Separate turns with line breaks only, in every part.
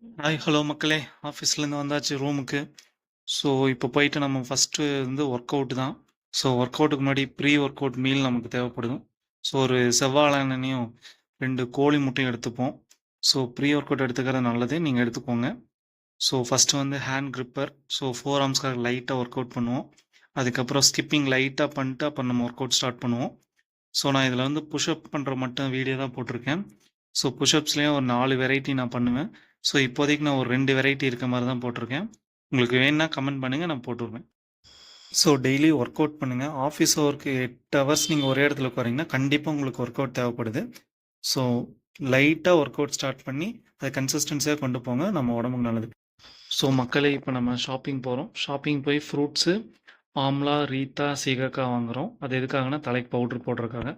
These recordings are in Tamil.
ஹாய் ஹலோ மக்களே. ஆஃபீஸ்லேருந்து வந்தாச்சு ரூமுக்கு. ஸோ இப்போ போயிட்டு நம்ம ஃபஸ்ட்டு ஒர்க் அவுட் தான். ஸோ ஒர்க் அவுட்டுக்கு முன்னாடி ப்ரீ ஒர்க் அவுட் மீல் நமக்கு தேவைப்படும். ஸோ ஒரு செவ்வாழையும் 2 கோழி முட்டையும் எடுத்துப்போம். ஸோ ப்ரீ ஒர்க் அவுட் எடுத்துக்கிறது நல்லது, நீங்கள் எடுத்துக்கோங்க. So first hand gripper. So 4 ஆர்ம்ஸ்க்காக லைட்டாக ஒர்க் அவுட் பண்ணுவோம். அதுக்கப்புறம் ஸ்கிப்பிங் லைட்டாக பண்ணிட்டு அப்புறம் நம்ம ஒர்க் அவுட் ஸ்டார்ட் பண்ணுவோம். ஸோ நான் இதில் புஷ்அப் பண்ணுற மட்டும் வீடியோ தான் போட்டிருக்கேன். ஸோ புஷ்அப்ஸ்லேயும் ஒரு 4 வெரைட்டி நான் பண்ணுவேன். ஸோ இப்போதைக்கு நான் ஒரு 2 வெரைட்டி இருக்க மாதிரி தான் போட்டிருக்கேன். உங்களுக்கு வேணும்னா கமெண்ட் பண்ணுங்கள், நான் போட்டுருவேன். ஸோ டெய்லி ஒர்க் அவுட் பண்ணுங்கள். ஆஃபீஸ் ஒர்க்கு 8 ஹவர்ஸ் நீங்கள் ஒரே இடத்துல உட்காரிங்கன்னா கண்டிப்பாக உங்களுக்கு ஒர்க் அவுட் தேவைப்படுது. ஸோ லைட்டாக ஒர்க் அவுட் ஸ்டார்ட் பண்ணி அதை கன்சிஸ்டன்சியாக கொண்டு போங்க, நம்ம உடம்புக்கு நல்லது. ஸோ மக்களே, இப்போ நம்ம ஷாப்பிங் போகிறோம். ஷாப்பிங் போய் ஃப்ரூட்ஸு, ஆம்லா, ரீத்தா, சீகக்காய் வாங்குகிறோம். அது எதுக்காகனா தலைக்கு பவுட்ரு போடுறதுக்காக.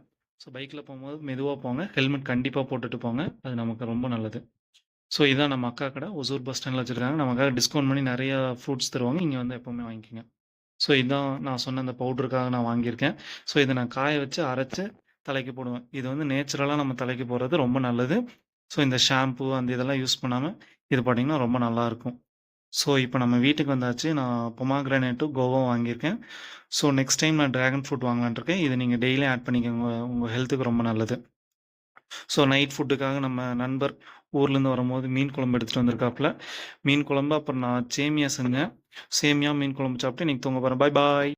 ஸோ பைக்கில் போகும்போது மெதுவாக போங்க, ஹெல்மெட் கண்டிப்பாக போட்டுட்டு போங்க, அது நமக்கு ரொம்ப நல்லது. ஸோ இதான் நம்ம அக்கா கடை, ஒசூர் பஸ் ஸ்டாண்டில் வச்சுருக்காங்க. நமக்காக டிஸ்கவுண்ட் பண்ணி நிறையா ஃப்ரூட்ஸ் தருவாங்க, இங்கே வந்து எப்போவுமே வாங்கிக்கோங்க. ஸோ இதான் நான் சொன்ன அந்த பவுடருக்காக நான் வாங்கியிருக்கேன். ஸோ இதை நான் காய வச்சு அரைச்சி தலைக்கு போடுவேன். இது நேச்சுரலாக நம்ம தலைக்கு போடுறது ரொம்ப நல்லது. ஸோ இந்த ஷாம்பு அந்த இதெல்லாம் யூஸ் பண்ணாமல் இது பண்ணிங்கன்னா ரொம்ப நல்லாயிருக்கும். ஸோ இப்போ நம்ம வீட்டுக்கு வந்தாச்சு. நான் பொமாக்ரானேட்டும் கோவாவும் வாங்கியிருக்கேன். ஸோ நெக்ஸ்ட் டைம் நான் ட்ராகன் ஃப்ரூட் வாங்கலான்னு இருக்கேன். இதை நீங்கள் டெய்லியும் ஆட் பண்ணிக்கோங்க, உங்கள் ஹெல்த்துக்கு ரொம்ப நல்லது. ஸோ நைட் ஃபுட்டுக்காக நம்ம நண்பர் ஊர்லேருந்து வரும்போது மீன் குழம்பு எடுத்துகிட்டு வந்திருக்காப்புல. மீன் குழம்பு, அப்புறம் நான் சேமியா செஞ்சேன். சேமியா மீன் குழம்பு சாப்பிட்டு இன்றைக்கி தூங்க போகிறேன். பாய் பாய்.